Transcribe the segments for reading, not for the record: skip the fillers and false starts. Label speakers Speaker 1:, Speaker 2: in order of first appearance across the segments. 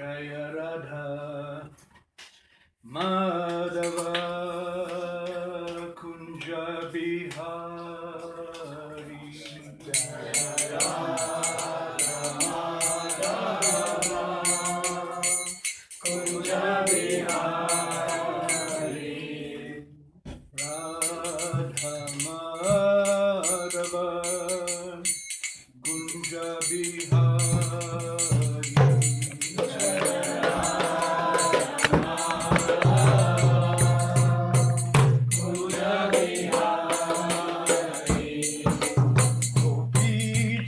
Speaker 1: Jaya Radha Madhava Kunja Bihari Jaya Radha Madhava Kunja Bihari Radha Madhava Kunja Bihari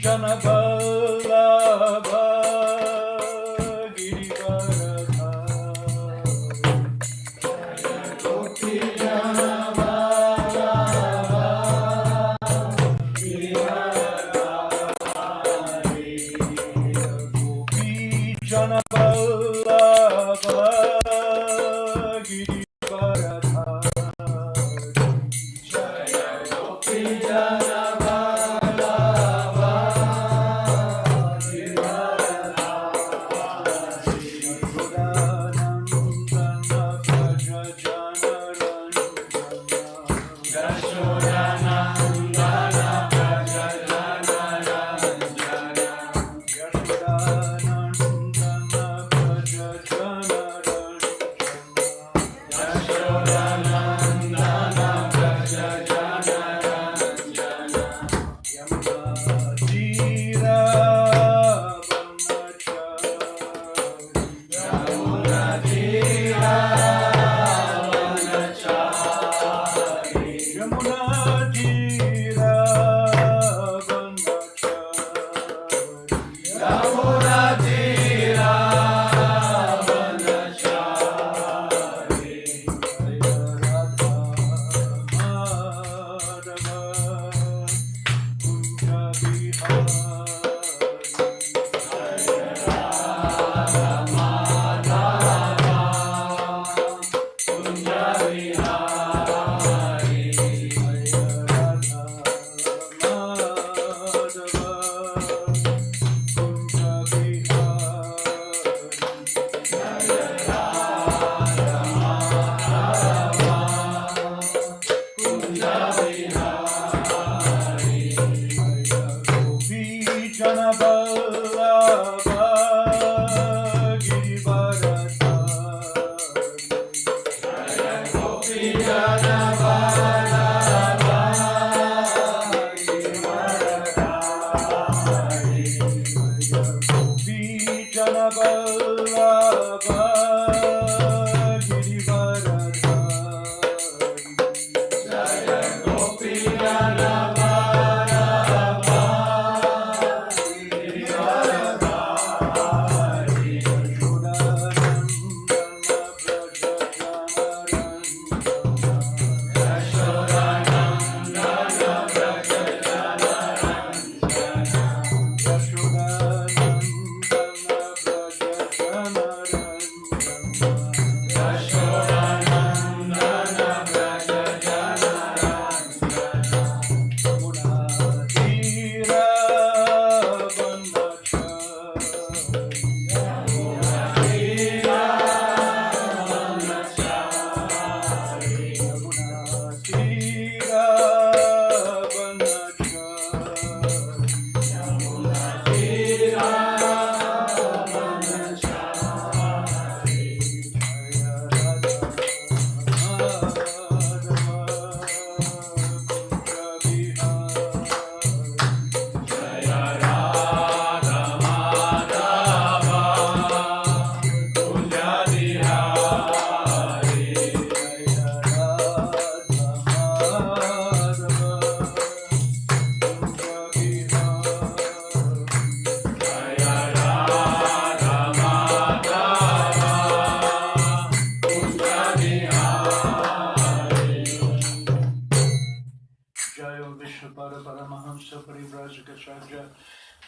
Speaker 1: Janaballabha Girivaradhari Gopi Janaballabha Girivaradhari Gopi Janaballabha Girivaradhari Jaya Gopi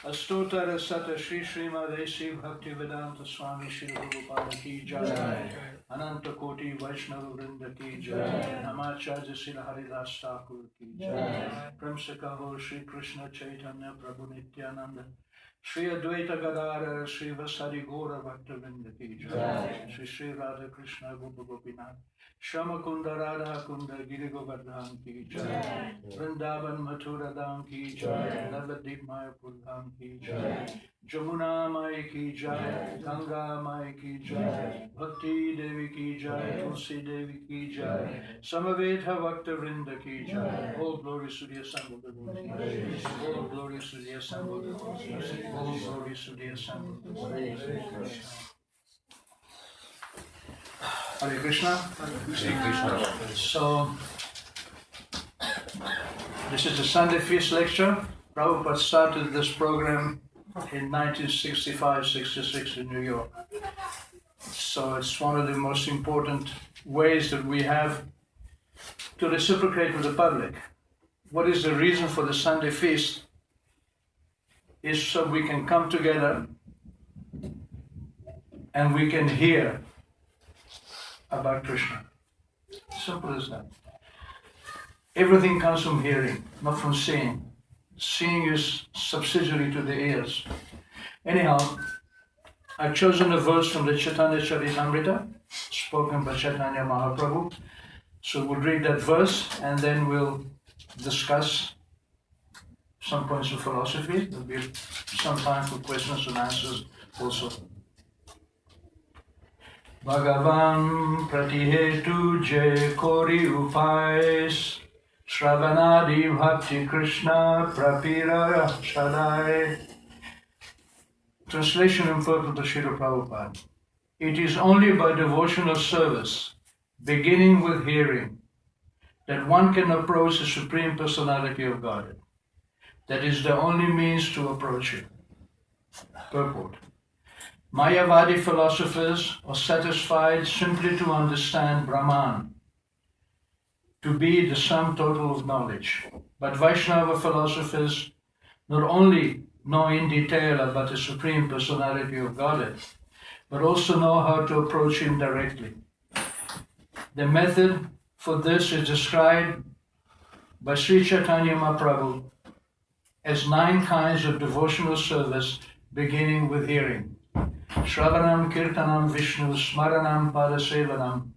Speaker 1: Astotar Sata Shri Srimadesi Bhakti Vedanta Swami Shri Prabhupada Ki Jai Ananta Koti Vaishnava Vrinda Ki Jai Namacharya Srila Haridas Thakur Ki Jai Prem Se Kaho Shri Krishna Chaitanya Prabhu Nityananda Shri Advaita Gadara Shri Vasari Gora Bhaktavinda Ki Jai. Shri Shri Radha Krishna Gopa Gopinath Shama Kunda Radha Kunda Giri Govardhan Ki Jai. Vrindavan Mathura Dham Ki Jai. Navadip Mayapur Dham Ki Jai. Jamuna Mai Ki Jai. Ganga Mai Ki Jai. Bhakti Devi Ki Jai. Tulsi Devi Ki Jai. Samaveta Bhakta Vrinda Ki Jai. All glories to the assembled devotees. All glories to the assembled devotees. All glories to the assembled devotees. Hare Krishna. So, this is the Sunday Feast Lecture. Prabhupada started this program in 1965-66 in New York. So it's one of the most important ways that we have to reciprocate with the public. What is the reason for the Sunday Feast? Is so we can come together and we can hear about Krishna. Simple as that. Everything comes from hearing, not from seeing. Seeing is subsidiary to the ears. Anyhow, I've chosen a verse from the Chaitanya Charitamrita, spoken by Chaitanya Mahaprabhu. So we'll read that verse and then we'll discuss some points of philosophy. There'll be some time for questions and answers also. Bhagavan pratihetu je kori upais Shravanadi Bhakti Krishna Prapira Shadai. Translation and purport by Srila Prabhupada. It is only by devotional service, beginning with hearing, that one can approach the Supreme Personality of Godhead. That is the only means to approach Him. Purport. Mayavadi philosophers are satisfied simply to understand Brahman, to be the sum total of knowledge. But Vaishnava philosophers not only know in detail about the Supreme Personality of Godhead, but also know how to approach Him directly. The method for this is described by Sri Chaitanya Mahaprabhu as 9 kinds of devotional service, beginning with hearing. Shravanam, Kirtanam, Vishnu, Smaranam, Padasevanam,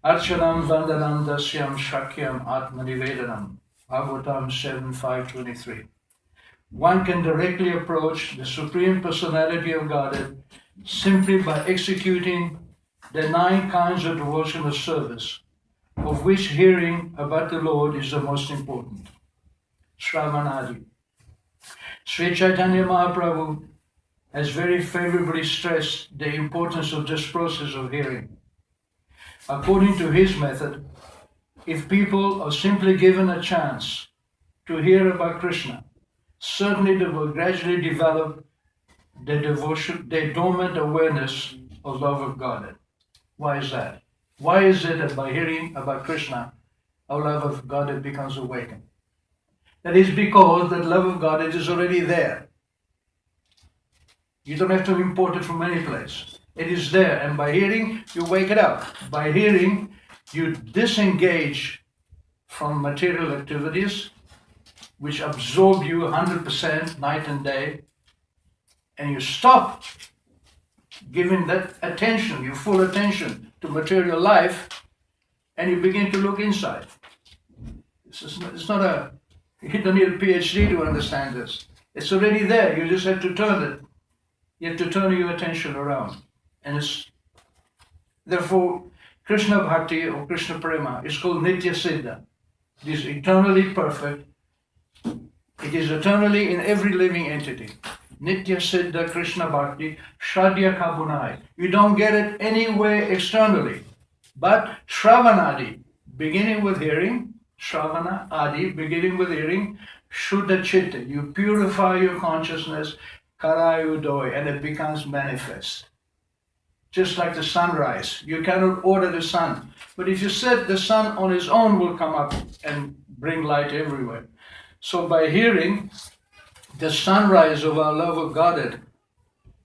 Speaker 1: Archanam, Vandanam, Dasyam, Shakyam, Atmanivedanam. Bhagavatam 7.5.23. One can directly approach the Supreme Personality of Godhead simply by executing the 9 kinds of devotional service, of which hearing about the Lord is the most important. Shravanadi. Sri Chaitanya Mahaprabhu has very favorably stressed the importance of this process of hearing. According to his method, if people are simply given a chance to hear about Krishna, certainly they will gradually develop their dormant awareness of love of God. Why is that? Why is it that by hearing about Krishna, our love of God becomes awakened? That is because that love of God is already there. You don't have to import it from any place. It is there, and by hearing, you wake it up. By hearing, you disengage from material activities, which absorb you 100% night and day, and you stop giving that attention, your full attention to material life, and you begin to look inside. You don't need a PhD to understand this. It's already there, you just have to turn it. You have to turn your attention around. And therefore, Krishna Bhakti or Krishna Prema is called Nitya Siddha. It is eternally perfect. It is eternally in every living entity. Nitya Siddha Krishna Bhakti Shradya Kabunai. You don't get it anywhere externally. But Shravanadi, beginning with hearing, Shravana Adi, beginning with hearing, Shuddha Chitta. You purify your consciousness, Karayudoy, and it becomes manifest. Just like the sunrise. You cannot order the sun. But if you set the sun on its own, will come up and bring light everywhere. So by hearing the sunrise of our love of Godhead,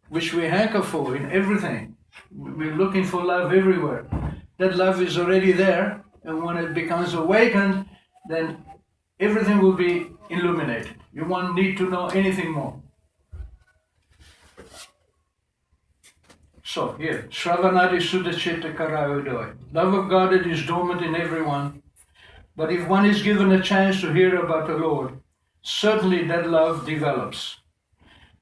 Speaker 1: which we hanker for in everything, we're looking for love everywhere. That love is already there, and when it becomes awakened, then everything will be illuminated. You won't need to know anything more. So here, Shravanadi Sudachita Karayodoi. Love of God is dormant in everyone, but if one is given a chance to hear about the Lord, certainly that love develops.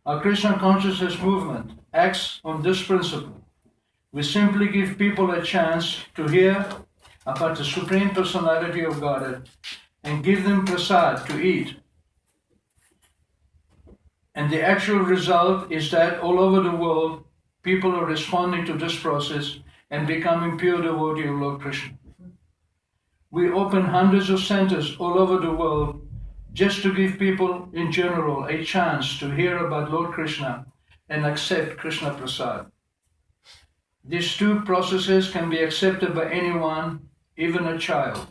Speaker 1: Our Christian consciousness movement acts on this principle. We simply give people a chance to hear about the Supreme Personality of Godhead and give them prasad to eat. And the actual result is that all over the world, people are responding to this process and becoming pure devotee of Lord Krishna. We open hundreds of centers all over the world just to give people in general a chance to hear about Lord Krishna and accept Krishna Prasad. These two processes can be accepted by anyone, even a child.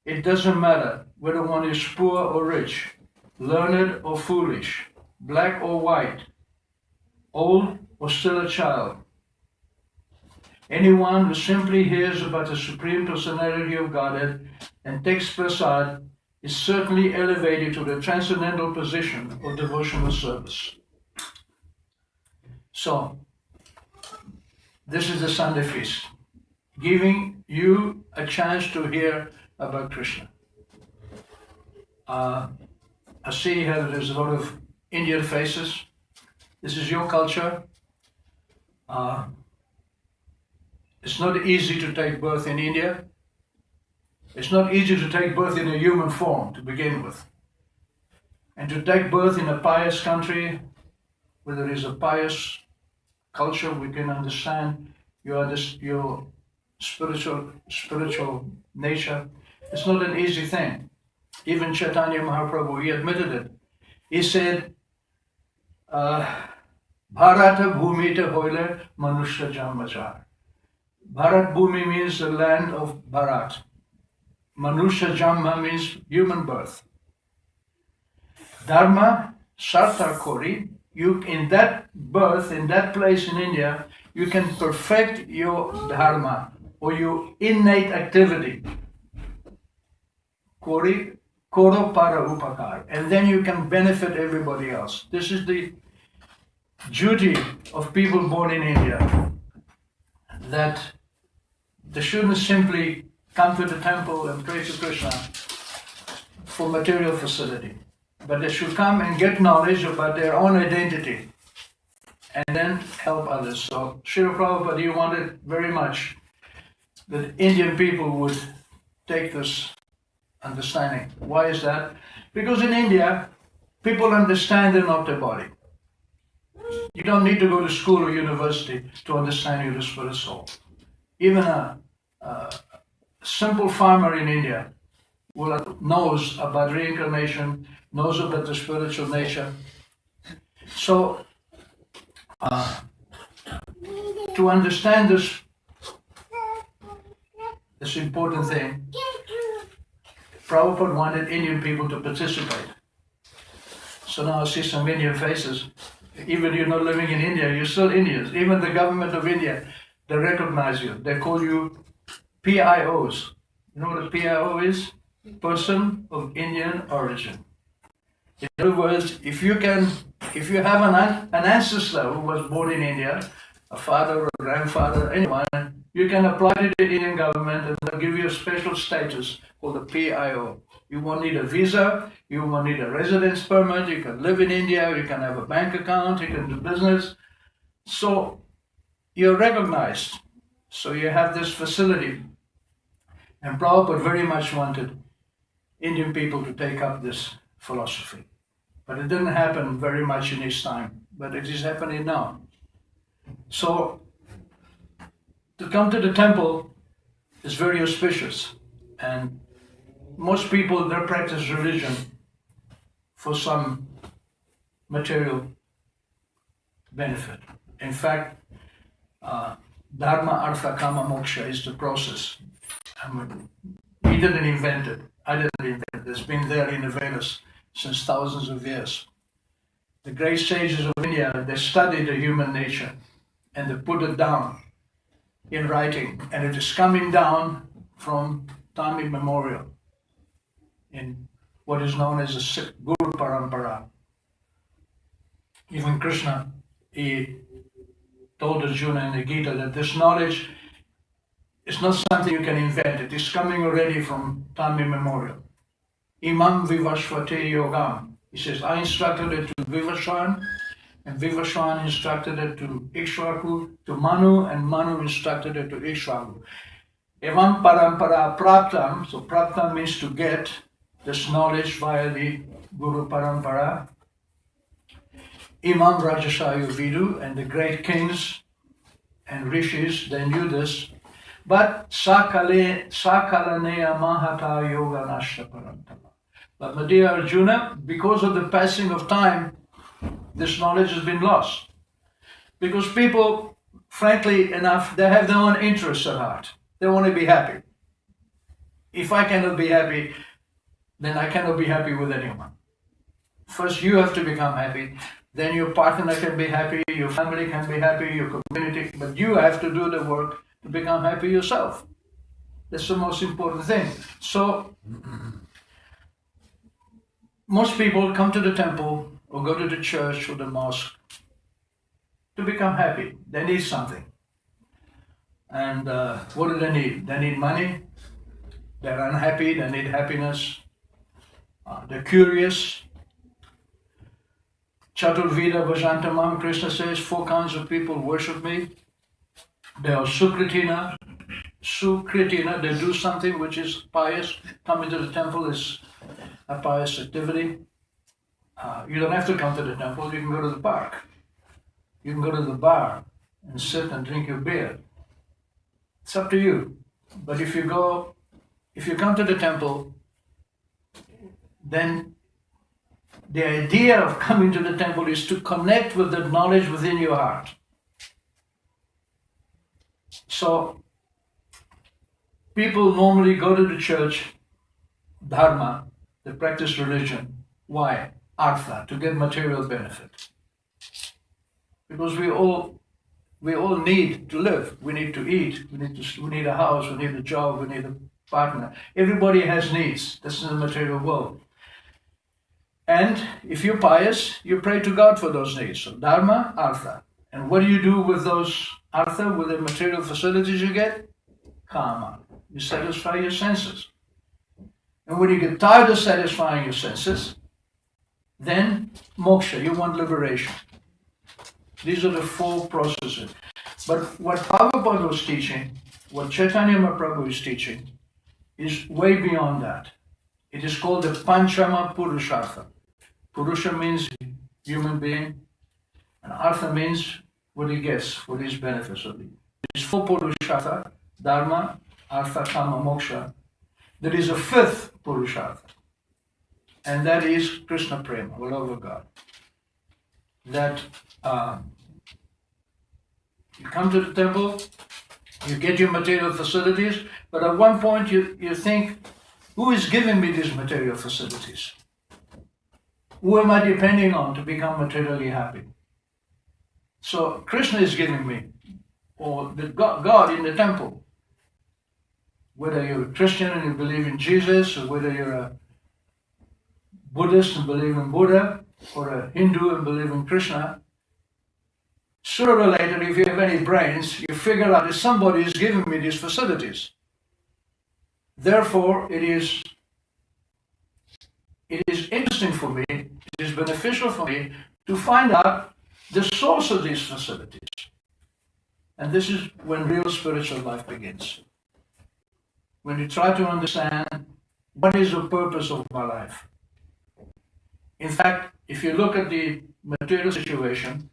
Speaker 1: It doesn't matter whether one is poor or rich, learned or foolish, black or white, old or still a child. Anyone who simply hears about the Supreme Personality of Godhead and takes prasad is certainly elevated to the transcendental position of devotional service. So, this is the Sunday feast, giving you a chance to hear about Krishna. I see here there's a lot of Indian faces. This is your culture. It's not easy to take birth in India. It's not easy to take birth in a human form to begin with. And to take birth in a pious country where there is a pious culture, we can understand your spiritual nature. It's not an easy thing. Even Chaitanya Mahaprabhu, he admitted it. He said, Bharata Bhumita Hoile Manushya Janmachar. Bharat Bhumi means the land of Bharat. Manushya Janma means human birth. Dharma Sartha Kori, you in that birth, in that place in India, you can perfect your dharma or your innate activity. Kori, Koro para upakar. And then you can benefit everybody else. This is the duty of people born in India. That they shouldn't simply come to the temple and pray to Krishna for material facility, but they should come and get knowledge about their own identity and then help others. So Srila Prabhupada, he wanted very much that Indian people would take this understanding. Why is that? Because in India, people understand they're not their body. You don't need to go to school or university to understand you're the spirit soul. Even a simple farmer in India knows about reincarnation, knows about the spiritual nature. So, to understand this important thing, Prabhupada wanted Indian people to participate. So now I see some Indian faces. Even you're not living in India, you're still Indians. Even the government of India, they recognize you. They call you PIOs. You know what a PIO is? Person of Indian origin. In other words, if you have an ancestor who was born in India, a father or a grandfather, anyone, you can apply to the Indian government and they'll give you a special status called a PIO. You won't need a visa, you won't need a residence permit, you can live in India, you can have a bank account, you can do business. So you're recognized. So you have this facility. And Prabhupada very much wanted Indian people to take up this philosophy. But it didn't happen very much in his time, but it is happening now. So to come to the temple is very auspicious. And most people, they practice religion for some material benefit. In fact, Dharma, Artha, Kama, Moksha is the process. We didn't invent it. I didn't invent it. It's been there in the Vedas since thousands of years. The great sages of India, they studied the human nature and they put it down in writing. And it is coming down from time immemorial in what is known as a Guru Parampara. Even Krishna, he told Arjuna in the Gita that this knowledge is not something you can invent. It is coming already from time immemorial. Imam Vivashvate Yogam. He says, I instructed it to Vivaswan, and Vivaswan instructed it to Ikshvaku, to Manu, and Manu instructed it to Ikshvaku. Evam Parampara Praptam, so Praptam means to get this knowledge via the Guru Parampara. Imam Rajasayu Vidu, and the great kings and rishis, they knew this. But Sakalanea Mahata Yoga Nashta Parantama. But my dear Arjuna, because of the passing of time, this knowledge has been lost. Because people, frankly enough, they have their own interests at heart. They want to be happy. If I cannot be happy, then I cannot be happy with anyone. First, you have to become happy. Then your partner can be happy, your family can be happy, your community, but you have to do the work to become happy yourself. That's the most important thing. So, most people come to the temple or go to the church or the mosque to become happy. They need something. And what do they need? They need money. They're unhappy. They need happiness. They're curious. Chaturveda Vajantamam, Krishna says, 4 kinds of people worship me. They are Sukritina. Sukritina, they do something which is pious. Coming to the temple is a pious activity. You don't have to come to the temple, you can go to the park. You can go to the bar and sit and drink your beer. It's up to you. But if you come to the temple, then the idea of coming to the temple is to connect with the knowledge within your heart. So, people normally go to the church, dharma, they practice religion. Why? Artha, to get material benefit. Because we all need to live. We need to eat. We need a house. We need a job. We need a partner. Everybody has needs. That's in the material world. And if you're pious, you pray to God for those needs. So dharma, artha. And what do you do with those artha, with the material facilities you get? Kama. You satisfy your senses. And when you get tired of satisfying your senses, then moksha, you want liberation. These are the 4 processes. But what Prabhupada was teaching, what Chaitanya Mahaprabhu is teaching, is way beyond that. It is called the Panchama Purushartha. Purusha means human being, and Artha means what he gets, what his benefits will be. There is 4 Purushartha, Dharma, Artha, Kama, Moksha. There is a 5th Purushartha, and that is Krishna Prema, the love of God. That you come to the temple, you get your material facilities, but at one point you think, who is giving me these material facilities? Who am I depending on to become materially happy? So Krishna is giving me, or the God in the temple. Whether you're a Christian and you believe in Jesus, or whether you're a Buddhist and believe in Buddha, or a Hindu and believe in Krishna, sooner or later, if you have any brains, you figure out that somebody is giving me these facilities. Therefore, it is interesting for me, it is beneficial for me to find out the source of these facilities. And this is when real spiritual life begins. When you try to understand what is the purpose of my life. In fact, if you look at the material situation,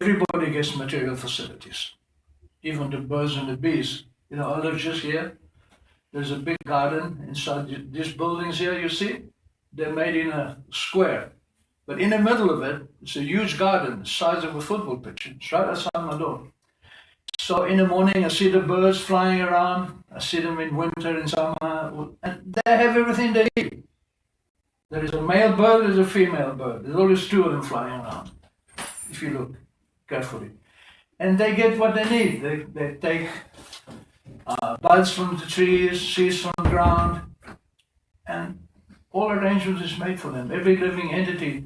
Speaker 1: everybody gets material facilities, even the birds and the bees. You know, I live just here. There's a big garden inside these buildings here, you see? They're made in a square. But in the middle of it, it's a huge garden, the size of a football pitch. It's right outside my door. So in the morning, I see the birds flying around. I see them in winter and summer. And they have everything they need. There is a male bird, there's a female bird. There's always 2 of them flying around, if you look carefully. And they get what they need. They take buds from the trees, seeds from the ground, and all arrangements is made for them. Every living entity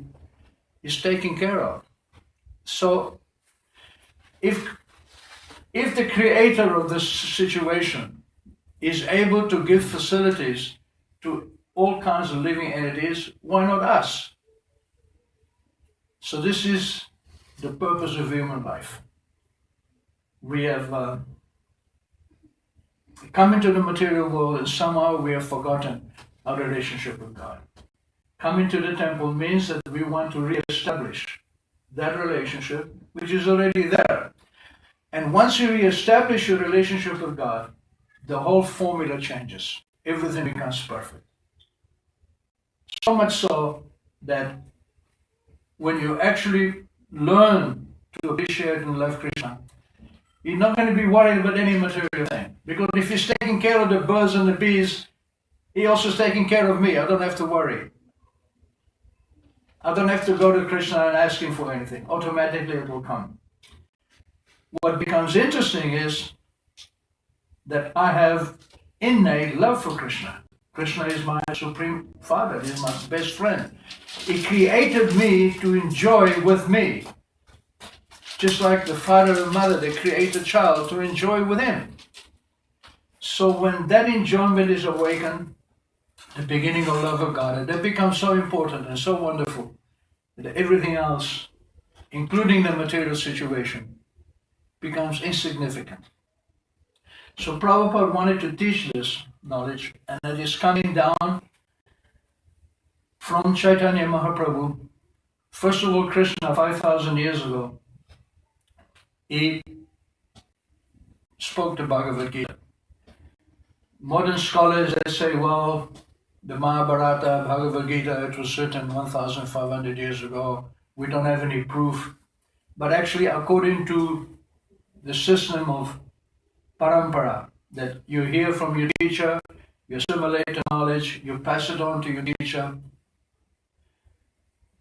Speaker 1: is taken care of. So If the creator of this situation is able to give facilities to all kinds of living entities, why not us? So this is the purpose of human life. We have come into the material world and somehow we have forgotten our relationship with God. Coming to the temple means that we want to re-establish that relationship which is already there. And once you re-establish your relationship with God, the whole formula changes. Everything becomes perfect. So much so that when you actually learn to appreciate and love Krishna, you're not going to be worried about any material thing. Because if he's taking care of the birds and the bees, he also is taking care of me. I don't have to worry. I don't have to go to Krishna and ask him for anything. Automatically it will come. What becomes interesting is that I have innate love for Krishna. Krishna is my supreme father. He's my best friend. He created me to enjoy with me. Just like the father and mother, they create a child to enjoy with him. So when that enjoyment is awakened, the beginning of love of God, that becomes so important and so wonderful that everything else, including the material situation, becomes insignificant. So Prabhupada wanted to teach this knowledge, and it is coming down from Chaitanya Mahaprabhu. First of all, Krishna, 5,000 years ago, he spoke the Bhagavad Gita. Modern scholars, they say, well, the Mahabharata, Bhagavad Gita, it was written 1,500 years ago. We don't have any proof. But actually, according to the system of parampara, that you hear from your teacher, you assimilate the knowledge, you pass it on to your teacher.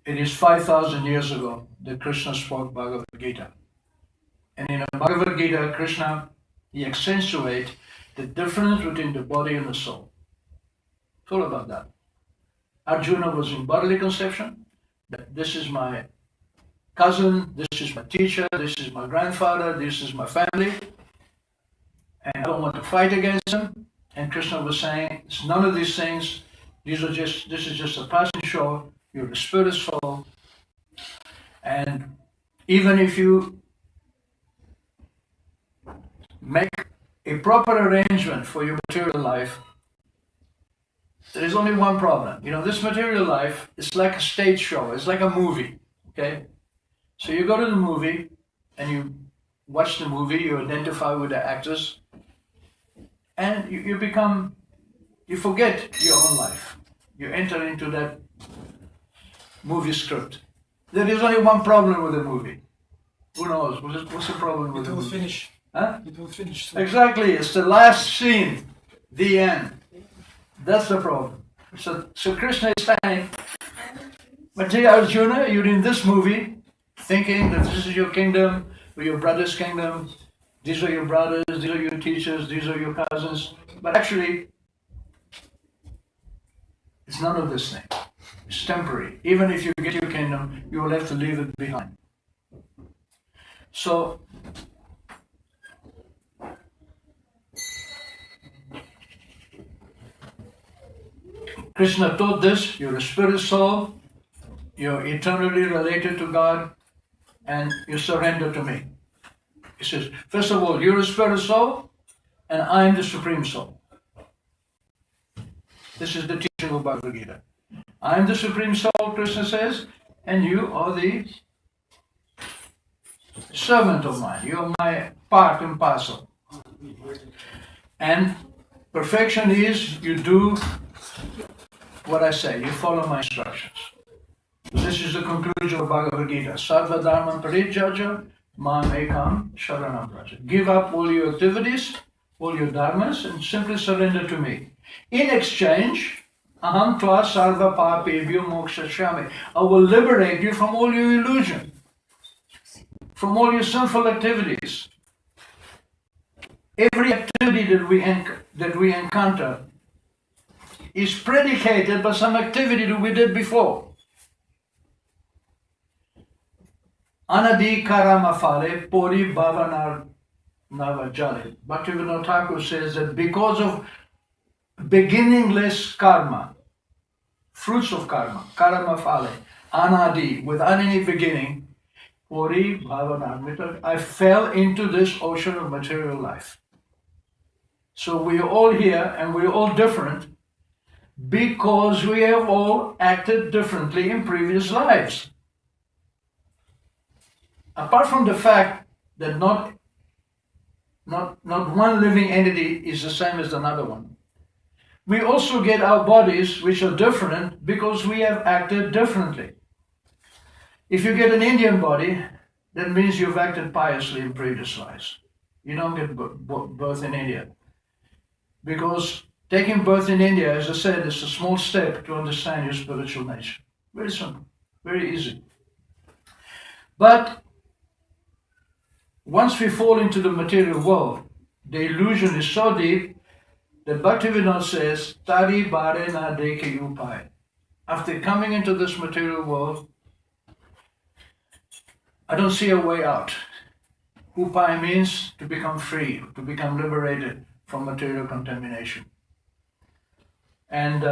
Speaker 1: It is 5,000 years ago that Krishna spoke Bhagavad Gita. And in the Bhagavad Gita, Krishna, he accentuates the difference between the body and the soul. It's all about that. Arjuna was in bodily conception. This is my cousin, this is my teacher, this is my grandfather, this is my family. And I don't want to fight against him. And Krishna was saying, it's none of these things. This is just a passing show. You're the spirit soul. And even if you make a proper arrangement for your material life, there is only one problem. You know, this material life is like a stage show. It's like a movie, okay? So you go to the movie and you watch the movie, you identify with the actors, and you forget your own life. You enter into that movie script. There is only one problem with the movie. Who knows? What's the problem with the movie? It will finish. Huh? It will finish. Soon. Exactly. It's the last scene. The end. That's the problem. So Krishna is saying, but dear Arjuna, you're in this movie thinking that this is your kingdom, or your brother's kingdom. These are your brothers, these are your teachers, these are your cousins. But actually, it's none of this thing. It's temporary. Even if you get your kingdom, you will have to leave it behind. So, Krishna taught this, you're a spirit soul, you're eternally related to God, and you surrender to me. He says, first of all, you're a spirit soul, and I'm the supreme soul. This is the teaching of Bhagavad Gita. I'm the supreme soul, Krishna says, and you are the servant of mine. You're my part and parcel. And perfection is you do what I say, you follow my instructions. This is the conclusion of Bhagavad Gita. Sarva dharma parijyaja mam ekam sharanam vraja. Give up all your activities, all your dharmas, and simply surrender to me. In exchange, aham tva sarva papebhyo mokshashyami. I will liberate you from all your illusion, from all your sinful activities. Every activity that we encounter is predicated by some activity that we did before. Anadi karamafale pori bhavanar navajale. Bhaktivinoda Thakur says that because of beginningless karma, fruits of karma, karamafale, anadi, without any beginning, pori bhavanar, I fell into this ocean of material life. So we are all here and we're all different because we have all acted differently in previous lives. Apart from the fact that not one living entity is the same as another one, we also get our bodies which are different because we have acted differently. If you get an Indian body, that means you've acted piously in previous lives. You don't get birth in India. Because taking birth in India, as I said, is a small step to understand your spiritual nature. Very simple, very easy. But once we fall into the material world, the illusion is so deep that Bhaktivinoda says, Tari bare na deke upai. After coming into this material world, I don't see a way out. Upai means to become free, to become liberated from material contamination. And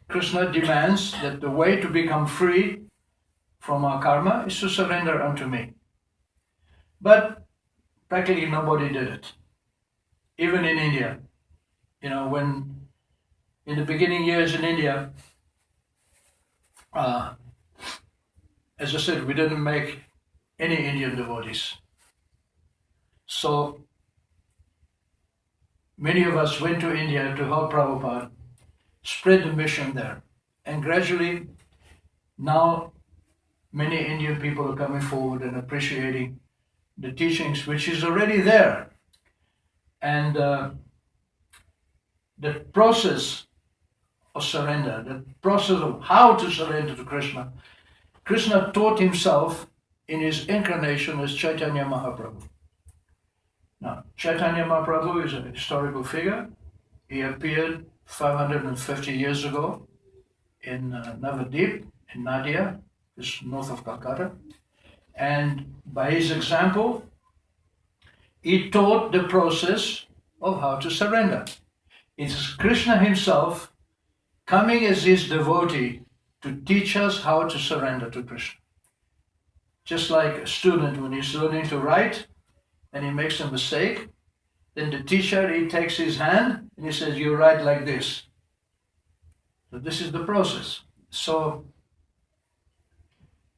Speaker 1: Krishna demands that the way to become free from our karma is to surrender unto me. But practically nobody did it. Even in India. You know, when in the beginning years in India, as I said, we didn't make any Indian devotees. So many of us went to India to help Prabhupada spread the mission there. And gradually, now many Indian people are coming forward and appreciating the teachings which is already there. And the process of surrender, the process of how to surrender to Krishna, Krishna taught himself in his incarnation as Chaitanya Mahaprabhu. Now, Chaitanya Mahaprabhu is a historical figure. He appeared 550 years ago in Navadip, in Nadia, just north of Calcutta. And by his example, he taught the process of how to surrender. It is Krishna himself coming as his devotee to teach us how to surrender to Krishna. Just like a student when he's learning to write and he makes a mistake, then the teacher, he takes his hand and he says, you write like this. So this is the process. So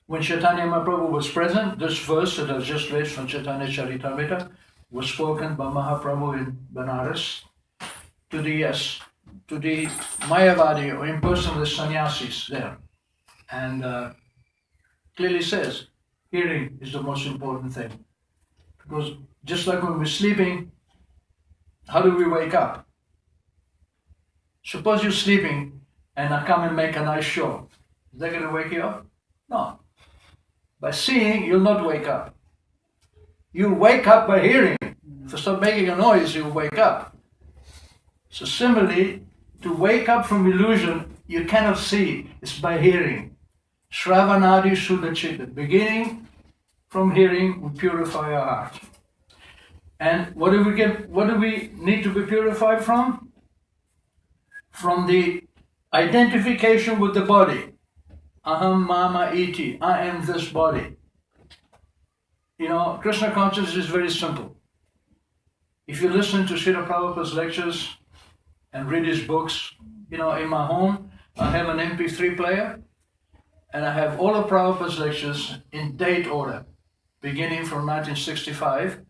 Speaker 1: when Chaitanya Mahaprabhu was present, this verse that I just read from Chaitanya Charitamrita was spoken by Mahaprabhu in Benares to the Mayavadi or impersonalist sannyasis there. And clearly says, hearing is the most important thing. Because just like when we're sleeping, how do we wake up? Suppose you're sleeping and I come and make a nice show. Is that going to wake you up? No. By seeing, you'll not wake up. You'll wake up by hearing. If you start making a noise, you'll wake up. So similarly, to wake up from illusion, you cannot see. It's by hearing. Shravanadi Sudachita. Beginning from hearing, we purify our heart. And what do we get? What do we need to be purified from? From the identification with the body. Aham mama iti. I am this body. You know, Krishna consciousness is very simple. If you listen to Srila Prabhupada's lectures and read his books, you know, in my home, I have an MP3 player and I have all of Prabhupada's lectures in date order, beginning from 1965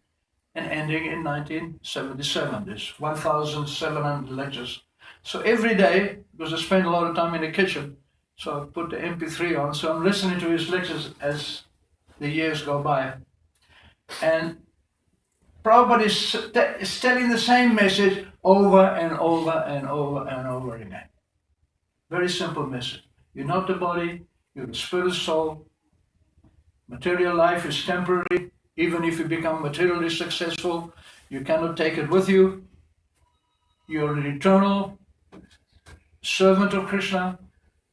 Speaker 1: and ending in 1977. There's 1,700 lectures. So every day, because I spend a lot of time in the kitchen, so I put the MP3 on, so I'm listening to his lectures as the years go by. And Prabhupada is telling the same message over and over and over and over again. Very simple message. You're not the body, you're the spirit soul. Material life is temporary. Even if you become materially successful, you cannot take it with you. You're an eternal servant of Krishna.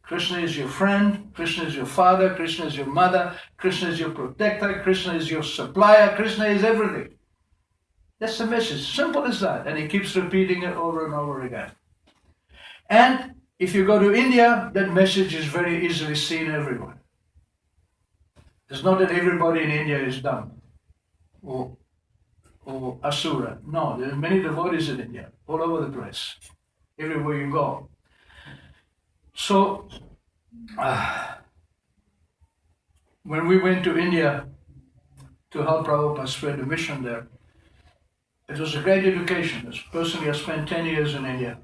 Speaker 1: Krishna is your friend, Krishna is your father, Krishna is your mother, Krishna is your protector, Krishna is your supplier, Krishna is everything. That's the message, simple as that. And he keeps repeating it over and over again. And if you go to India, that message is very easily seen everywhere. It's not that everybody in India is dumb or asura. No, there are many devotees in India, all over the place, everywhere you go. So, when we went to India to help Prabhupada spread the mission there, it was a great education. Personally, I spent 10 years in India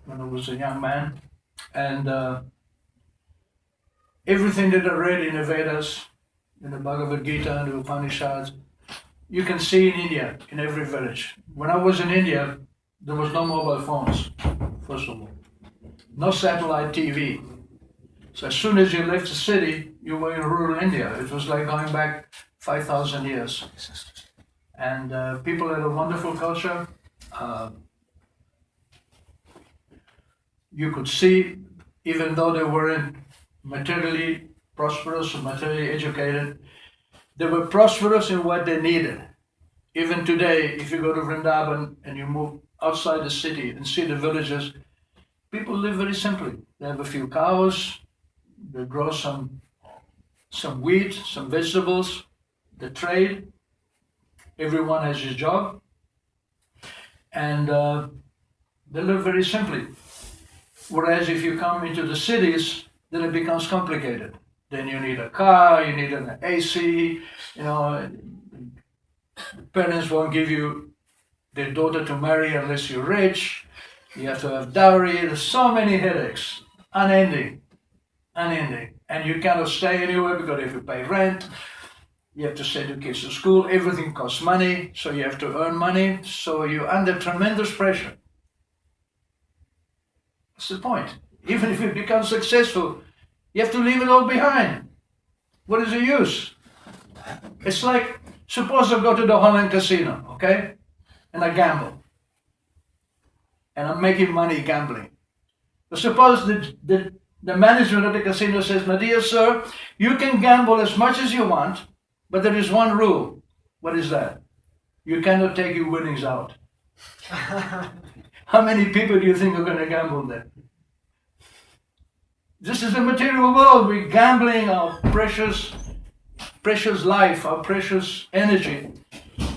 Speaker 1: when I was a young man. And everything that I read in the Vedas, in the Bhagavad Gita and the Upanishads, you can see in India, in every village. When I was in India, there was no mobile phones, first of all. No satellite TV. So as soon as you left the city, you were in rural India. It was like going back 5,000 years. And people had a wonderful culture. You could see, even though they weren't materially prosperous or materially educated, they were prosperous in what they needed. Even today, if you go to Vrindavan and you move outside the city and see the villages, people live very simply. They have a few cows, they grow some wheat, some vegetables, they trade, everyone has his job, and they live very simply. Whereas if you come into the cities, then it becomes complicated. Then you need a car, you need an AC, parents won't give you their daughter to marry unless you're rich. You have to have dowry. There's so many headaches, unending. And you cannot stay anywhere because you have to pay rent. You have to send your kids to school. Everything costs money, so you have to earn money. So you're under tremendous pressure. That's the point. Even if you become successful, you have to leave it all behind. What is the use? It's like, suppose I go to the Holland casino, okay? And I gamble. And I'm making money gambling. But suppose the management of the casino says, my dear sir, you can gamble as much as you want, but there is one rule. What is that? You cannot take your winnings out. How many people do you think are going to gamble there? This is the material world. We're gambling our precious life, our precious energy,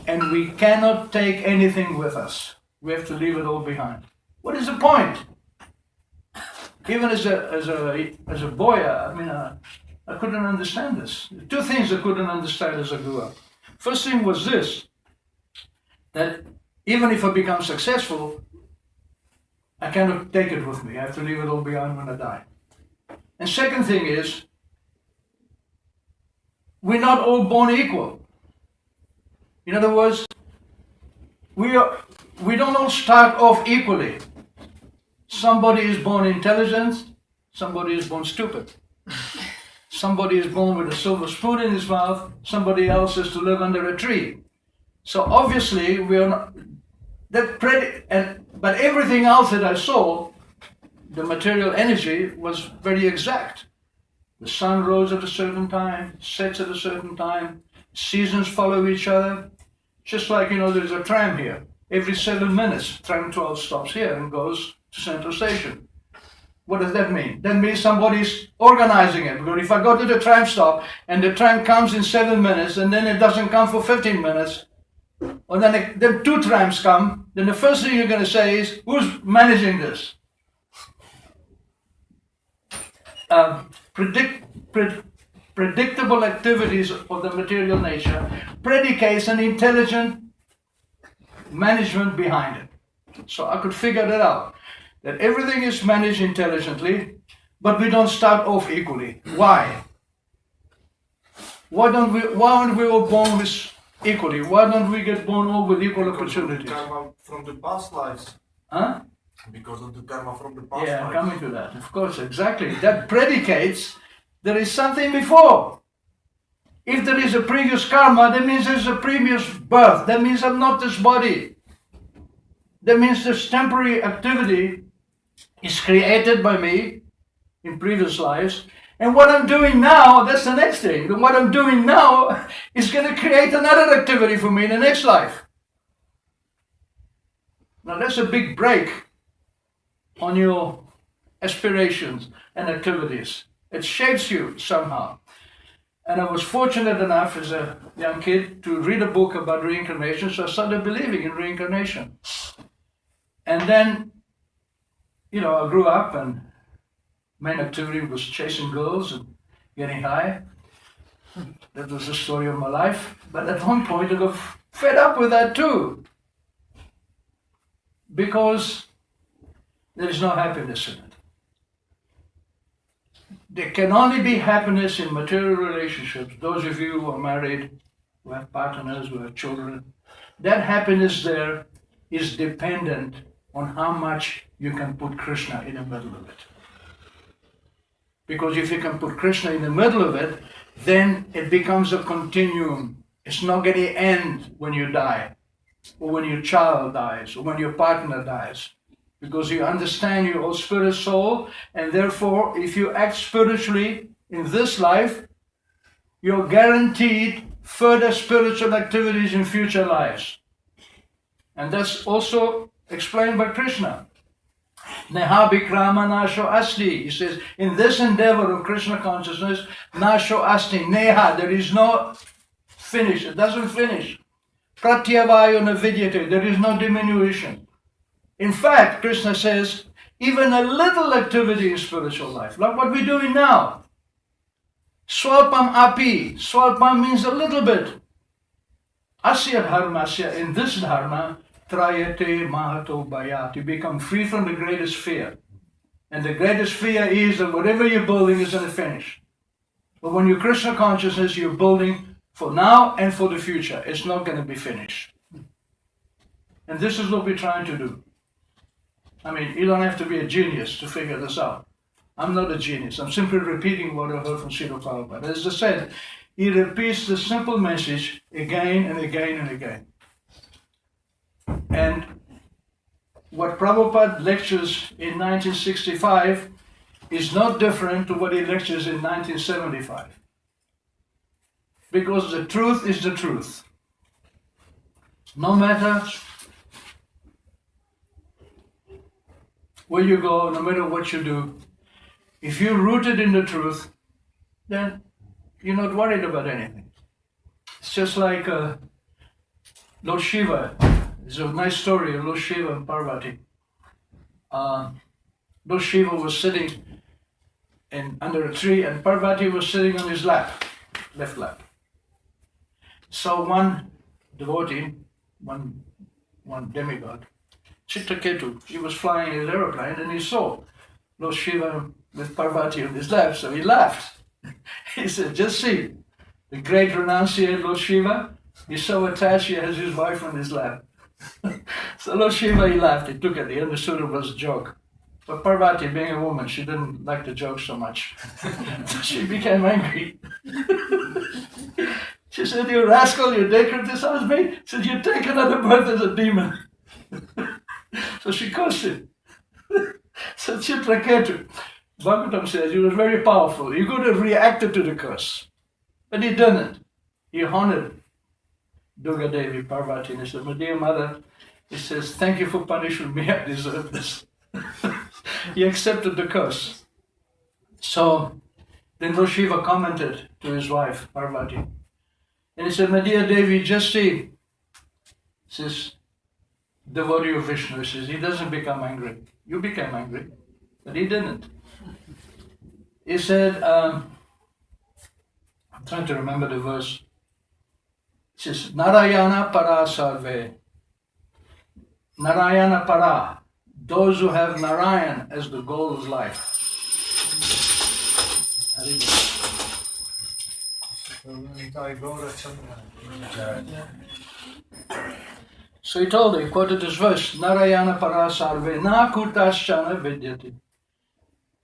Speaker 1: and we cannot take anything with us. We have to leave it all behind. What is the point? Even as a boy, I couldn't understand this. Two things I couldn't understand as I grew up. First thing was this, that even if I become successful, I cannot take it with me. I have to leave it all behind when I die. And second thing is, we're not all born equal. In other words, we don't all start off equally. Somebody is born intelligent, somebody is born stupid. Somebody is born with a silver spoon in his mouth, somebody else is to live under a tree. So obviously we are not but everything else that I saw, the material energy was very exact. The sun rose at a certain time, sets at a certain time, seasons follow each other. Just like, there's a tram here. Every 7 minutes, tram 12 stops here and goes to Central Station. What does that mean? That means somebody's organizing it. Because if I go to the tram stop and the tram comes in 7 minutes and then it doesn't come for 15 minutes, or then 2 trams come, then the first thing you're going to say is, who's managing this? Predictable activities of the material nature predicates an intelligent management behind it. So I could figure that out, that everything is managed intelligently, but we don't start off equally. Why? Why aren't we all born with equally? Why don't we get born all with equal opportunities?
Speaker 2: Karma from the past lives.
Speaker 1: Huh?
Speaker 2: Because of the karma from the past
Speaker 1: Yeah, I'm
Speaker 2: lives.
Speaker 1: coming to that. Of course, exactly. That predicates there is something before. If there is a previous karma, that means there's a previous birth. That means I'm not this body. That means this temporary activity is created by me, in previous lives. And what I'm doing now, that's the next thing. And what I'm doing now is going to create another activity for me in the next life. Now that's a big break on your aspirations and activities. It shapes you somehow. And I was fortunate enough as a young kid to read a book about reincarnation, so I started believing in reincarnation. And then, I grew up and main activity was chasing girls and getting high. That was the story of my life. But at one point I got fed up with that too. Because there is no happiness in it. There can only be happiness in material relationships. Those of you who are married, who have partners, who have children, that happiness there is dependent on how much you can put Krishna in the middle of it. Because if you can put Krishna in the middle of it, then it becomes a continuum. It's not going to end when you die, or when your child dies, or when your partner dies. Because you understand your whole spirit soul, and therefore, if you act spiritually in this life, you're guaranteed further spiritual activities in future lives. And that's also explained by Krishna. Neha Bikrama Nasho Asti. He says, in this endeavor of Krishna consciousness, Nasho Asti, Neha, there is no finish, it doesn't finish. Pratyavayo Navidyate, there is no diminution. In fact, Krishna says, even a little activity in spiritual life, like what we're doing now. Swalpam api, swalpam means a little bit. Asya dharmasya, in this dharma, trayate mahato bhayat, you become free from the greatest fear. And the greatest fear is that whatever you're building is going to finish. But when you're Krishna consciousness, you're building for now and for the future. It's not going to be finished. And this is what we're trying to do. I mean, you don't have to be a genius to figure this out. I'm not a genius. I'm simply repeating what I heard from Srila Prabhupada. As I said, he repeats the simple message again and again and again. And what Prabhupada lectures in 1965 is not different to what he lectures in 1975. Because the truth is the truth. No matter where you go, no matter what you do, if you're rooted in the truth, then you're not worried about anything. It's just like Lord Shiva. It's a nice story of Lord Shiva and Parvati. Lord Shiva was sitting under a tree and Parvati was sitting on his lap, left lap. So one devotee, one demigod, Chitraketu, he was flying his aeroplane and he saw Lord Shiva with Parvati on his lap, so he laughed. He said, just see, the great renunciate Lord Shiva, he's so attached he has his wife on his lap. So Lord Shiva, he laughed, he took it, he understood it was a joke. But Parvati, being a woman, she didn't like the joke so much. So she became angry. She said, you rascal, you dare criticize me? She said, you take another birth as a demon. So she cursed him. So Chitraketu, Bhagavatam says, he was very powerful. He could have reacted to the curse. But he didn't. He honored Durga Devi, Parvati, and he said, my dear mother, he says, thank you for punishing me, I deserve this. He accepted the curse. So then Lord Shiva commented to his wife, Parvati, and he said, my dear Devi, just see, he says, devotee of Vishnu, he says, he doesn't become angry. You became angry, but he didn't. He said, I'm trying to remember the verse. It says, Narayana para sarve. Narayana para. Those who have Narayan as the goal of life. So he told her, he quoted this verse, Narayana para sarve na kurtaschana vidyati.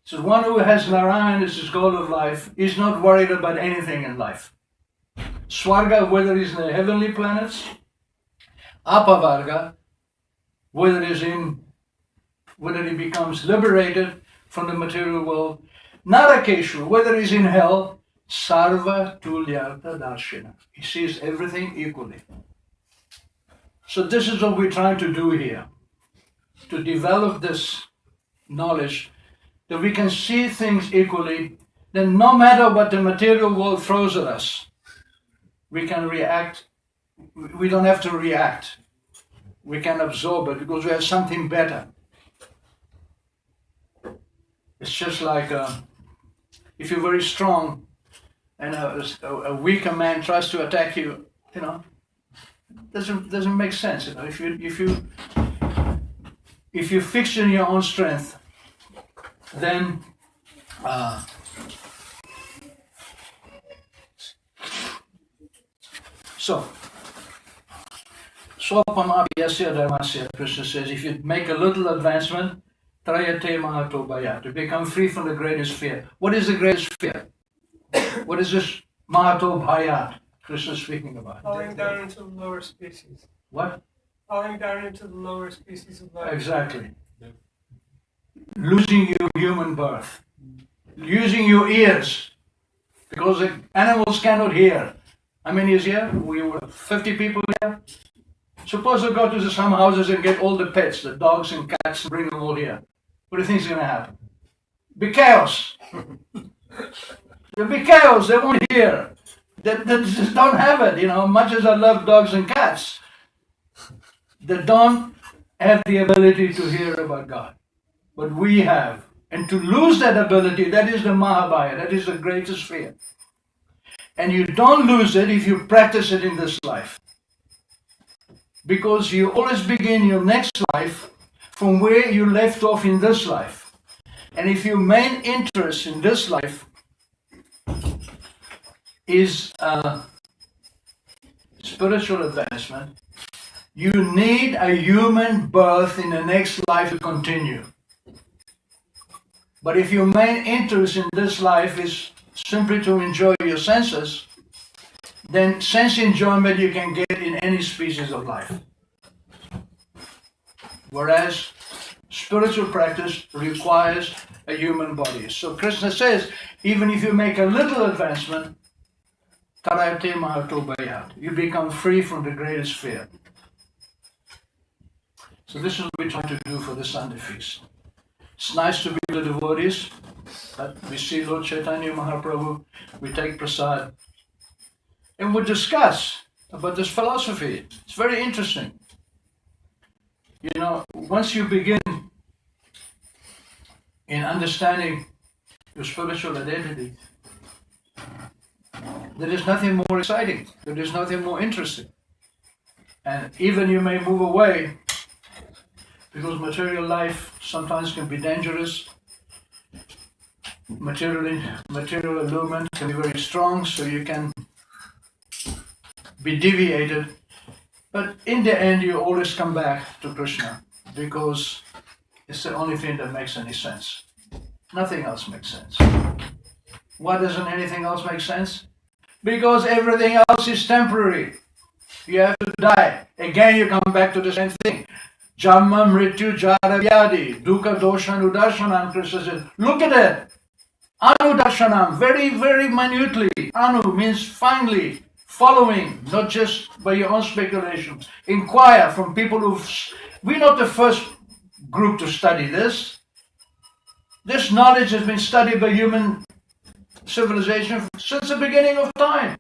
Speaker 1: So one who has Narayan as his goal of life is not worried about anything in life. Swarga, whether it's in the heavenly planets, Apavarga, whether he becomes liberated from the material world, Narakeshu, whether he's in hell, sarva tulyartha darshina. He sees everything equally. So this is what we're trying to do here, to develop this knowledge that we can see things equally, then no matter what the material world throws at us, we can react. We don't have to react. We can absorb it because we have something better. It's just like if you're very strong and a weaker man tries to attack you, doesn't make sense. If you fix in your own strength, then Swapam abhyasya dharmasya, Krishna says, if you make a little advancement, trayate mahato bhayat, to become free from the greatest fear. What is the greatest fear? What is this mahato bhayat Krishna is speaking about?
Speaker 3: Falling down into the lower species.
Speaker 1: What?
Speaker 3: Falling down into the lower species of life.
Speaker 1: Exactly. Losing your human birth. Losing your ears. Because the animals cannot hear. How many is here? We were 50 people here. Suppose I go to some houses and get all the pets, the dogs and cats, and bring them all here. What do you think is going to happen? Be chaos. There'll be chaos. They won't hear. They just don't have it. Much as I love dogs and cats, they don't have the ability to hear about God. But we have. And to lose that ability, that is the Mahabhaya, that is the greatest fear. And you don't lose it if you practice it in this life. Because you always begin your next life from where you left off in this life. And if your main interest in this life is spiritual advancement, you need a human birth in the next life to continue. But if your main interest in this life is simply to enjoy your senses, then sense enjoyment you can get in any species of life. Whereas spiritual practice requires a human body. So Krishna says, even if you make a little advancement, tarayate mahato bhayat, you become free from the greatest fear. So this is what we're trying to do for the Sunday feast. It's nice to be with the devotees. We see Lord Chaitanya Mahaprabhu, we take prasad, and we discuss about this philosophy. It's very interesting. Once you begin in understanding your spiritual identity, there is nothing more exciting, there is nothing more interesting. And even you may move away, because material life sometimes can be dangerous. Material allurement can be very strong, so you can be deviated. But in the end, you always come back to Krishna, because it's the only thing that makes any sense. Nothing else makes sense. Why doesn't anything else make sense? Because everything else is temporary. You have to die. Again, you come back to the same thing. Jamma mrityu jara vyadi dukkha doshanudarshanam, Krishna says. Look at it. Anudarshanam, very, very minutely. Anu means finely, following, not just by your own speculation. Inquire from people we're not the first group to study this. This knowledge has been studied by human civilization since the beginning of time.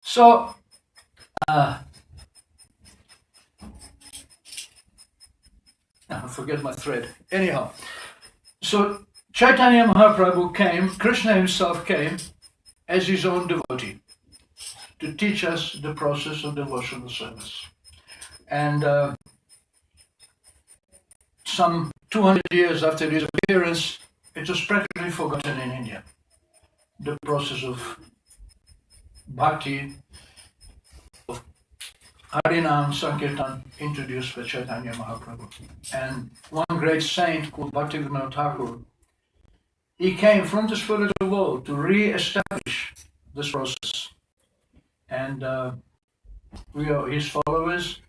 Speaker 1: So, I forget my thread. Anyhow, so Chaitanya Mahaprabhu came, Krishna himself came as his own devotee to teach us the process of devotional service. And some 200 years after his appearance, it was practically forgotten in India. The process of bhakti, of Harinam Sankirtan, introduced by Chaitanya Mahaprabhu. And one great saint called Bhaktivinoda Thakur, he came from the spiritual world to re-establish this process. And we are his followers,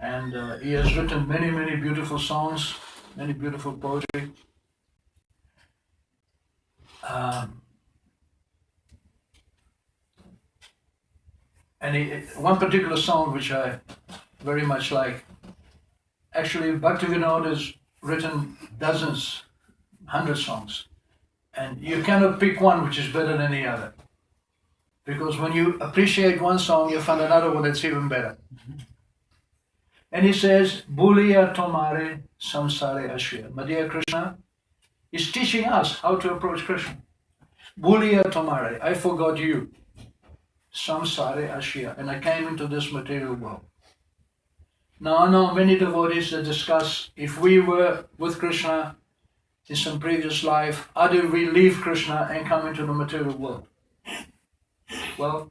Speaker 1: and he has written many, many beautiful songs, many beautiful poetry. One particular song which I very much like. Actually, Bhaktivinoda has written dozens, 100 songs, and you cannot pick one which is better than the other. Because when you appreciate one song, you find another one that's even better. And he says, Buliya tomare samsare ashya. My dear Krishna is teaching us how to approach Krishna. Buliya tomare, I forgot you. Samsare ashya, and I came into this material world. Now I know many devotees that discuss if we were with Krishna in some previous life, how did we leave Krishna and come into the material world? Well,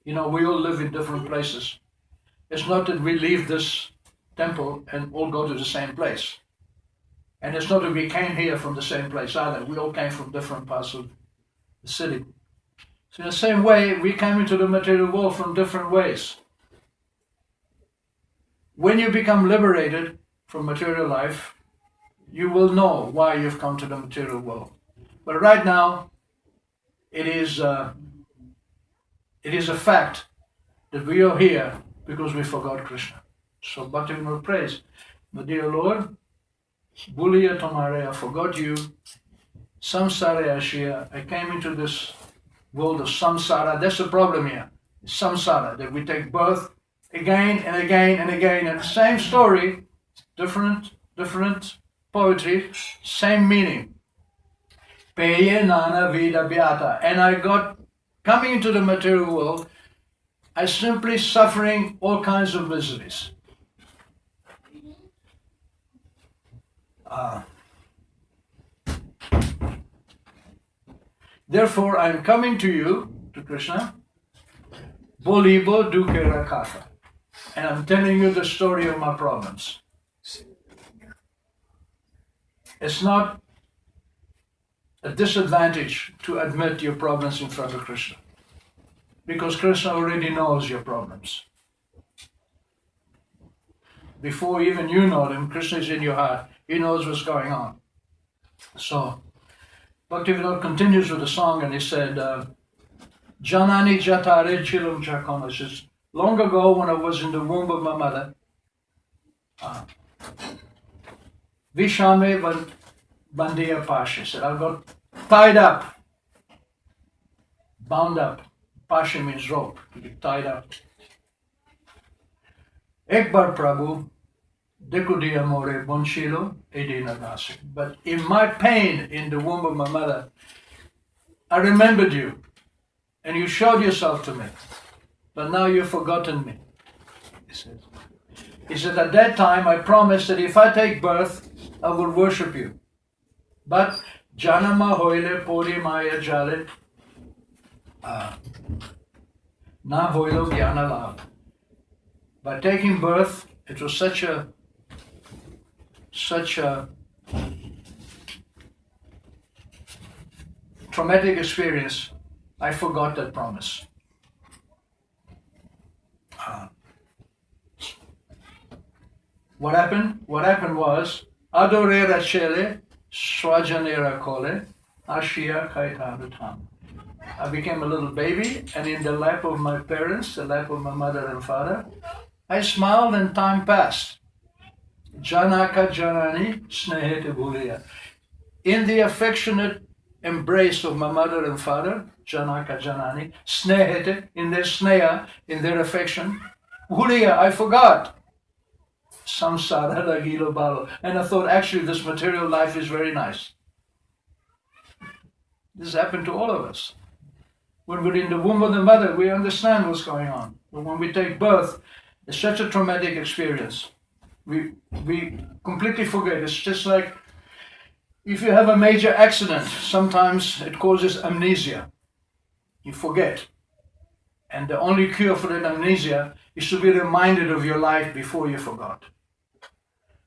Speaker 1: we all live in different places. It's not that we leave this temple and all go to the same place. And it's not that we came here from the same place either. We all came from different parts of the city. So in the same way, we came into the material world from different ways. When you become liberated from material life, you will know why you've come to the material world. But right now, it is a fact that we are here because we forgot Krishna. So Bhaktivinoda prays, my dear Lord, Buliya tomare, I forgot you. Samsara ashya, I came into this world of samsara. That's the problem here. Samsara, that we take birth again and again and again, and the same story, different poetry, same meaning. Peye nana vida beata. And I got, coming into the material world, I simply suffering all kinds of miseries. Therefore, I am coming to you, to Krishna, Bolibo Dukera Katha. And I'm telling you the story of my problems. It's not a disadvantage to admit your problems in front of Krishna, because Krishna already knows your problems. Before even you know them, Krishna is in your heart. He knows what's going on. So, Bhaktivinoda continues with the song, and he said, Janani Jatare Chilum Chakona. Says, long ago when I was in the womb of my mother, Vishame Bandiya Pasha said, I got tied up, bound up. Pasha means rope, to be tied up. Ekbar Prabhu, Dekudiya More Bonchilo, Edina Nasi. But in my pain in the womb of my mother, I remembered you, and you showed yourself to me. But now you've forgotten me, he said. He said, at that time I promised that if I take birth, I will worship you. But Janama Hoile Pori Maya Jale Na Hoilo Gyana Lav. By taking birth, it was such a traumatic experience, I forgot that promise. What happened? What happened was, Adorera Chele, Swajanera Kole, Ashia Kaitadutam. I became a little baby, and in the lap of my parents, the lap of my mother and father, I smiled and time passed. Janaka Janani Snehete Buliya. In the affectionate embrace of my mother and father, Janaka Janani, Snehete, in their sneha, in their affection, Buliya, I forgot. Samsara Lagilo Balo. And I thought, actually, this material life is very nice. This happened to all of us. When we're in the womb of the mother, we understand what's going on. But when we take birth, it's such a traumatic experience. We completely forget. It's just like if you have a major accident, sometimes it causes amnesia. You forget. And the only cure for that amnesia is to be reminded of your life before you forgot.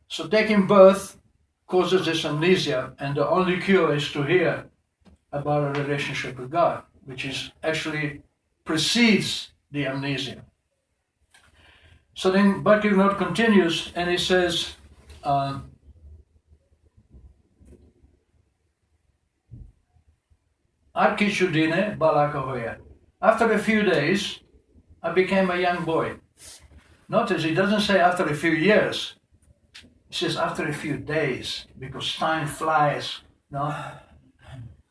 Speaker 1: So taking birth causes this amnesia, and the only cure is to hear about a relationship with God, which is actually precedes the amnesia. So then Bhaktivinoda continues, and he says, Arkishudine balakahoya. After a few days, I became a young boy. Notice he doesn't say after a few years. He says after a few days, because time flies. No?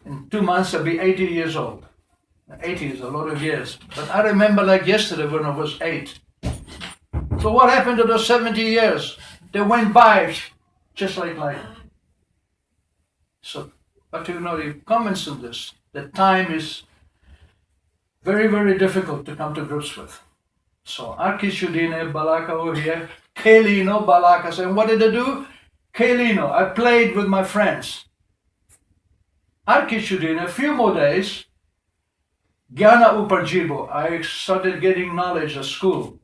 Speaker 1: In 2 months I'll be 80 years old. 80 is a lot of years. But I remember like yesterday when I was 8. So what happened to those 70 years? They went by just like light. So, but you know, the comments on this, that time is very, very difficult to come to grips with. So, Arkishudine Balaka over here, Kelino Balaka. And what did I do? Kelino, I played with my friends. Arkishudine, a few more days, Gyana Uparjibo, I started getting knowledge at school.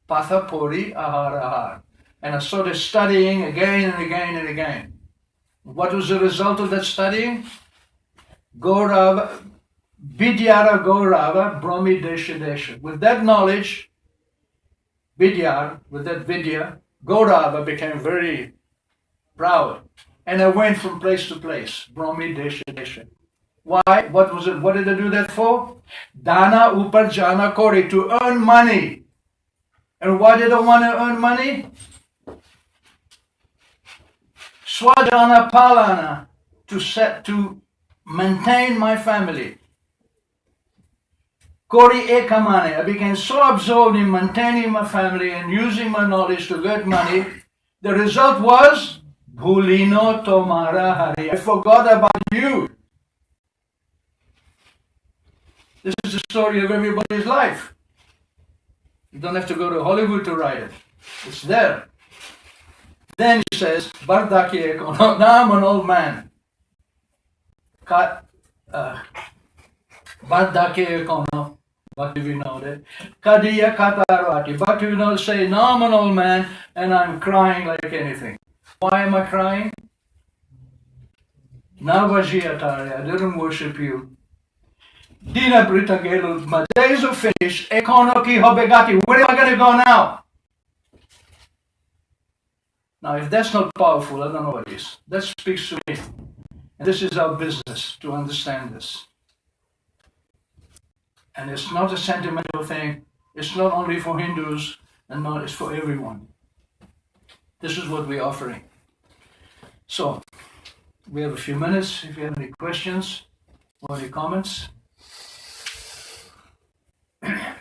Speaker 1: Pathapuri Ahar. And I started studying again and again and again. What was the result of that studying? Gaurava, Vidyara Gaurava, Brahmi Desha Desha. With that knowledge, Vidyar, with that Vidya, Gaurava became very proud. And I went from place to place, Brahmi Desha Desha. Why? What was it? What did I do that for? Dana Uparjana Kori, to earn money. And why did I want to earn money? Swadana Palana, to maintain my family. Kori Ekamane, I became so absorbed in maintaining my family and using my knowledge to get money. The result was Bhulino Tomara Hari. I forgot about you. This is the story of everybody's life. You don't have to go to Hollywood to write it. It's there. Then he says, Bardaki Ekono, now I'm an old man. Bardaki Ekono, Bhaktivinoda. Kadiya Katarati. Bhaktivinoda say, now I'm an old man and I'm crying like anything. Why am I crying? Navajiyatari, I didn't worship you. Dina Britagelu, my days are finished. Ekonoki Hobegati, where am I going to go now? Now, if that's not powerful, I don't know what is. That speaks to me. And this is our business, to understand this. And it's not a sentimental thing. It's not only for Hindus, and not, it's for everyone. This is what we're offering. So, we have a few minutes. If you have any questions or any comments.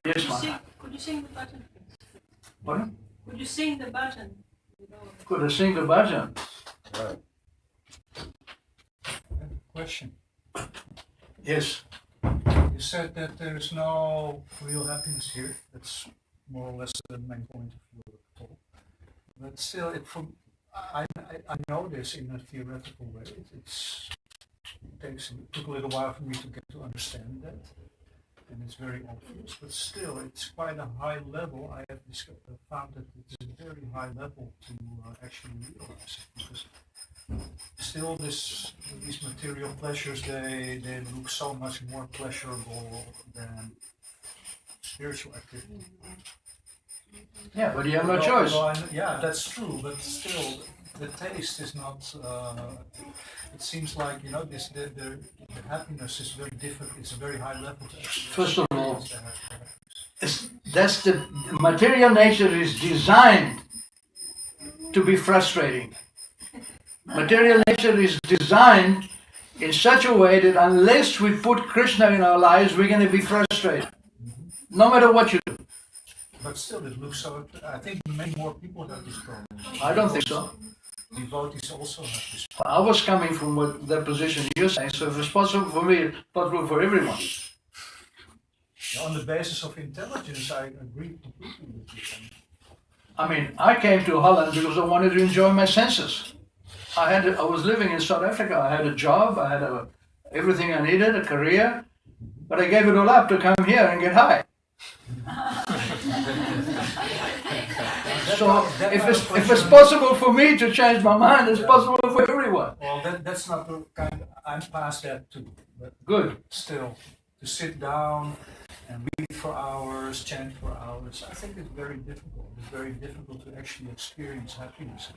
Speaker 1: Yes, ma'am.
Speaker 4: Could you sing the button, please?
Speaker 1: Pardon?
Speaker 4: Could you sing the button?
Speaker 1: Could I sing the bhajan?
Speaker 5: Question.
Speaker 1: Yes.
Speaker 5: You said that there is no real happiness here. That's more or less the main point of your talk. But still, I know this in a theoretical way. It took a little while for me to get to understand that. And it's very obvious, but still, it's quite a high level. I have found that it's a very high level to actually realize it, because still these material pleasures, they look so much more pleasurable than spiritual activity.
Speaker 1: Yeah, but you have no choice.
Speaker 5: Yeah, that's true, but still, the taste is not. It seems like the happiness is very different. It's a very high level.
Speaker 1: First of all, that's the material nature is designed to be frustrating. Material nature is designed in such a way that unless we put Krishna in our lives, we're going to be frustrated, no matter what you do.
Speaker 5: But still, it looks so. I think many more people have this problem.
Speaker 1: I don't think so.
Speaker 5: Devotees also have this.
Speaker 1: I was coming from the position you're saying, so if it's possible for me, it's possible for everyone.
Speaker 5: On the basis of intelligence, I agree completely with you.
Speaker 1: I mean, I came to Holland because I wanted to enjoy my senses. I was living in South Africa. I had a job. I had everything I needed, a career, but I gave it all up to come here and get high. So if it's possible for me to change my mind, it's possible for everyone.
Speaker 5: Well, that's not the kind. I'm past that too. But
Speaker 1: Good.
Speaker 5: still, to sit down and read for hours, chant for hours, I think it's very difficult. It's very difficult to actually experience happiness.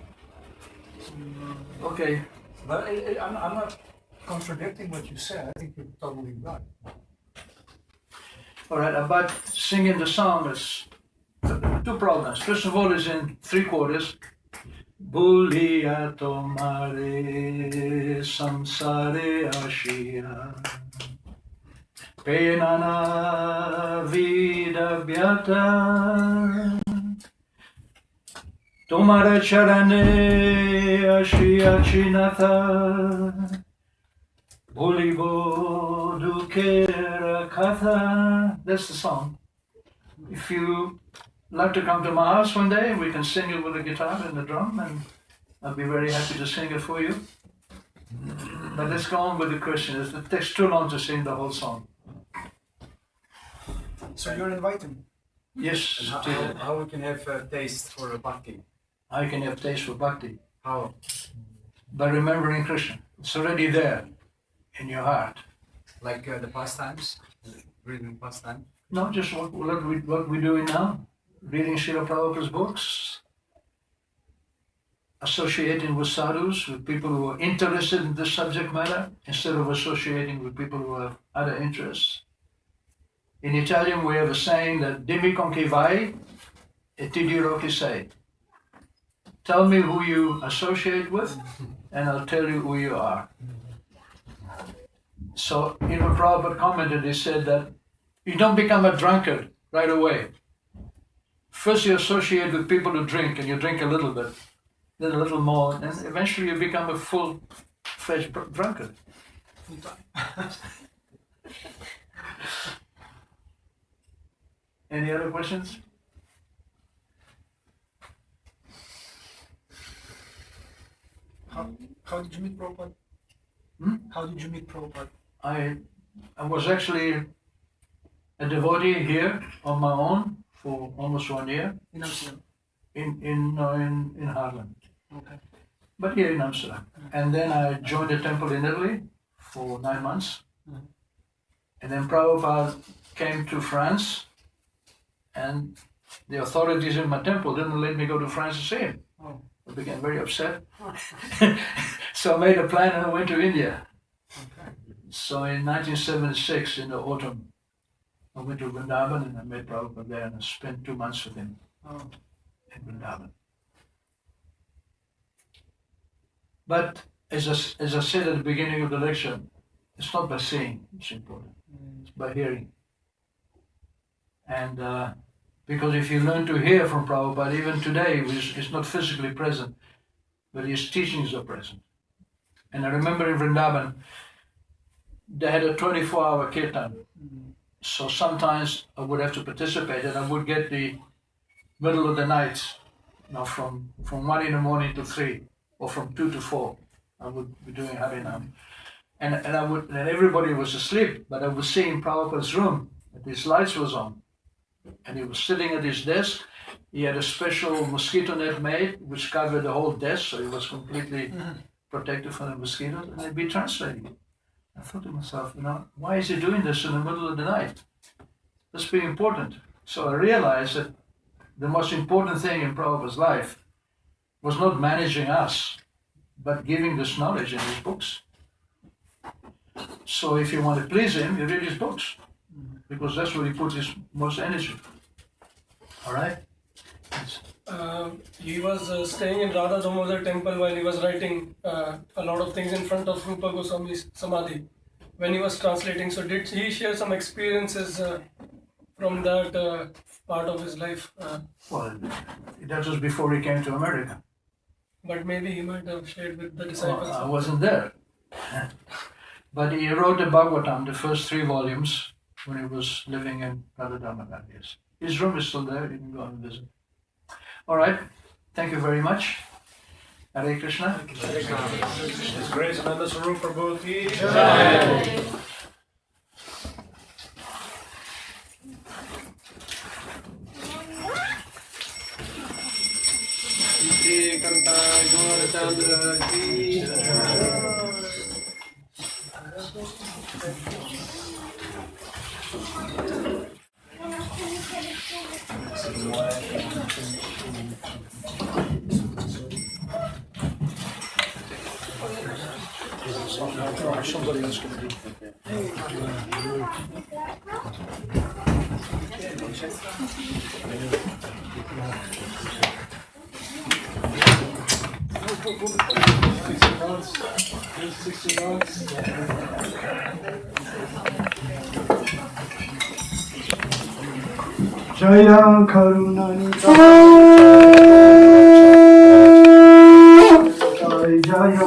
Speaker 1: Okay.
Speaker 5: But I'm not contradicting what you said. I think you're totally right.
Speaker 1: All right, about singing the song, it's two problems. First of all, is in 3 quarters. Bulia tomare samsare ashia penana vida beata tomare charane ashia chinatha Bulibo dukera katha. That's the song. If you like to come to my house one day, we can sing it with the guitar and the drum, and I'll be very happy to sing it for you. But let's go on with the question. It takes too long to sing the whole song.
Speaker 6: So you're inviting?
Speaker 1: Yes,
Speaker 6: And how we can have a taste for a bhakti?
Speaker 1: I can have taste for bhakti
Speaker 6: How?
Speaker 1: by remembering Krishna. It's already there in your heart.
Speaker 6: Like the pastimes? Reading pastime?
Speaker 1: No, just what we're doing now. Reading Srila Prabhupada's books, associating with sadhus, with people who are interested in the subject matter, instead of associating with people who have other interests. In Italian, we have a saying that dimmi con chi vai e ti dirò chi sei. Tell me who you associate with, and I'll tell you who you are. So, even Prabhupada commented, he said that you don't become a drunkard right away. First you associate with people who drink, and you drink a little bit, then a little more, and eventually you become a full-fledged drunkard. Any other questions?
Speaker 5: How did you meet Prabhupada? How did you meet Prabhupada?
Speaker 1: I was actually a devotee here on my own for almost 1 year
Speaker 5: In Amsterdam.
Speaker 1: in Haarlem,
Speaker 5: Okay.
Speaker 1: but here in Amsterdam. And then I joined a temple in Italy for 9 months.
Speaker 5: Mhm.
Speaker 1: And then Prabhupada came to France, and the authorities in my temple didn't let me go to France to see him.
Speaker 5: Oh.
Speaker 1: I became very upset. So I made a plan and I went to India.
Speaker 5: Okay.
Speaker 1: So in 1976, in the autumn, I went to Vrindavan and I met Prabhupada there, and I spent 2 months with him
Speaker 5: Oh.
Speaker 1: in Vrindavan. But as I said at the beginning of the lecture, it's not by seeing it's important, it's by hearing. And because if you learn to hear from Prabhupada, even today, he's not physically present, but his teachings are present. And I remember in Vrindavan, they had a 24-hour kirtan. So sometimes I would have to participate, and I would get the middle of the night, from 1 in the morning to 3, or from 2 to 4. I would be doing Harinam. And everybody was asleep, but I was seeing Prabhupada's room, that his lights was on. And he was sitting at his desk. He had a special mosquito net made, which covered the whole desk, so he was completely protected from the mosquitoes, and he'd be translating. I thought to myself, why is he doing this in the middle of the night? That's pretty important. So I realized that the most important thing in Prabhupada's life was not managing us, but giving this knowledge in his books. So if you want to please him, you read his books, because that's where he puts his most energy. All right?
Speaker 3: He was staying in Radha Damodar temple while he was writing a lot of things in front of Rupa Goswami's Samadhi when he was translating. So did he share some experiences from that part of his life?
Speaker 1: Well, that was before he came to America.
Speaker 3: But maybe he might have shared with the disciples.
Speaker 1: I wasn't there. But he wrote the Bhagavatam, the first 3 volumes, when he was living in Radha Damodar. Yes. His room is still there, you can go and visit. All right, thank you very much. Hare Krishna.
Speaker 2: His grace and Ananda Sarup Prabhu ki
Speaker 1: Jai.
Speaker 5: Somebody else can do it.
Speaker 7: Jaya Karunani Jaya